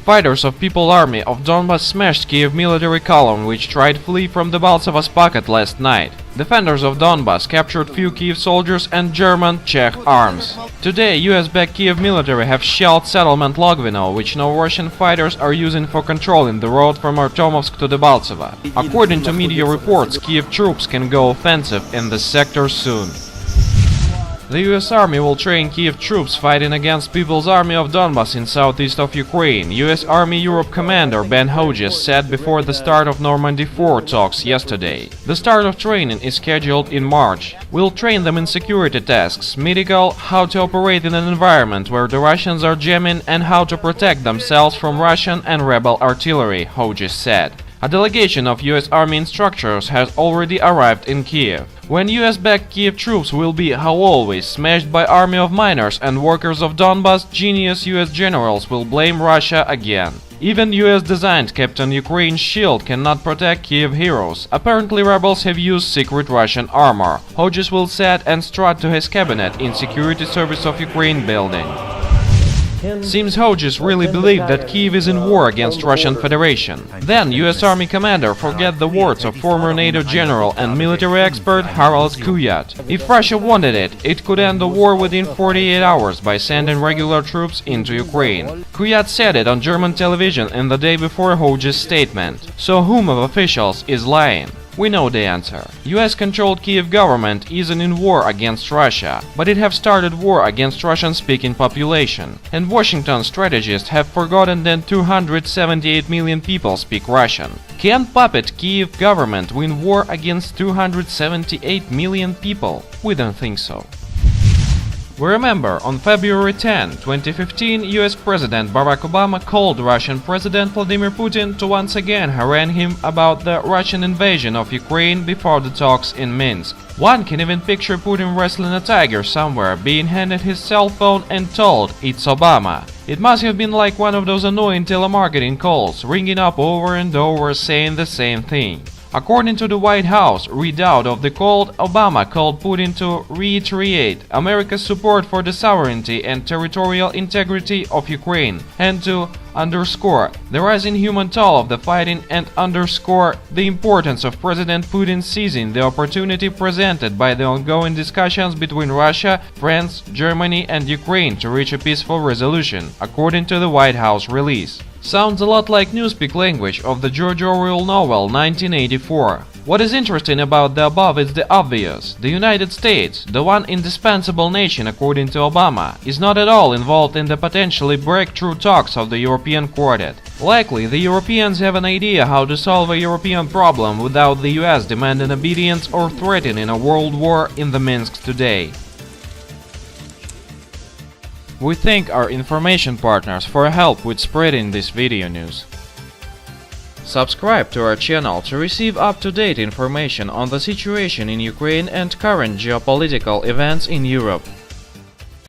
Fighters of People's Army of Donbass smashed Kiev military column which tried to flee from the Balsava's pocket last night. Defenders of Donbass captured few Kiev soldiers and German, Czech arms. Today, US-backed Kiev military have shelled settlement Logvino, which now Russian fighters are using for controlling the road from Artyomovsk to the Balsava. According to media reports, Kiev troops can go offensive in the sector soon. The US Army will train Kiev troops fighting against People's Army of Donbass in southeast of Ukraine, US Army Europe Commander Ben Hodges said before the start of Normandy 4 talks yesterday. The start of training is scheduled in March. We'll train them in security tasks, medical, how to operate in an environment where the Russians are jamming and how to protect themselves from Russian and rebel artillery, Hodges said. A delegation of US Army instructors has already arrived in Kiev. When US-backed Kiev troops will be, how always, smashed by army of miners and workers of Donbass, genius US generals will blame Russia again. Even US-designed Captain Ukraine shield cannot protect Kiev heroes. Apparently rebels have used secret Russian armor. Hodges will sit and strut to his cabinet in Security Service of Ukraine building. Seems Hodges really believed that Kiev is in war against Russian Federation. Then US Army commander forget the words of former NATO general and military expert Harald Kuyat. If Russia wanted it, it could end the war within 48 hours by sending regular troops into Ukraine. Kuyat said it on German television in the day before Hodges' statement. So whom of officials is lying? We know the answer. US-controlled Kiev government isn't in war against Russia, but it have started war against Russian-speaking population. And Washington strategists have forgotten that 278 million people speak Russian. Can puppet Kiev government win war against 278 million people? We don't think so. We remember, on February 10, 2015, US President Barack Obama called Russian President Vladimir Putin to once again harangue him about the Russian invasion of Ukraine before the talks in Minsk. One can even picture Putin wrestling a tiger somewhere, being handed his cell phone and told, "It's Obama." It must have been like one of those annoying telemarketing calls, ringing up over and over saying the same thing. According to the White House readout of the call, Obama called Putin to reiterate America's support for the sovereignty and territorial integrity of Ukraine and to underscore the rising human toll of the fighting and underscore the importance of President Putin seizing the opportunity presented by the ongoing discussions between Russia, France, Germany and Ukraine to reach a peaceful resolution, according to the White House release. Sounds a lot like newspeak language of the George Orwell novel 1984. What is interesting about the above is the obvious. The United States, the one indispensable nation according to Obama, is not at all involved in the potentially breakthrough talks of the European Quartet. Likely, the Europeans have an idea how to solve a European problem without the US demanding obedience or threatening a world war in the Minsk today. We thank our information partners for help with spreading this video news. Subscribe to our channel to receive up-to-date information on the situation in Ukraine and current geopolitical events in Europe.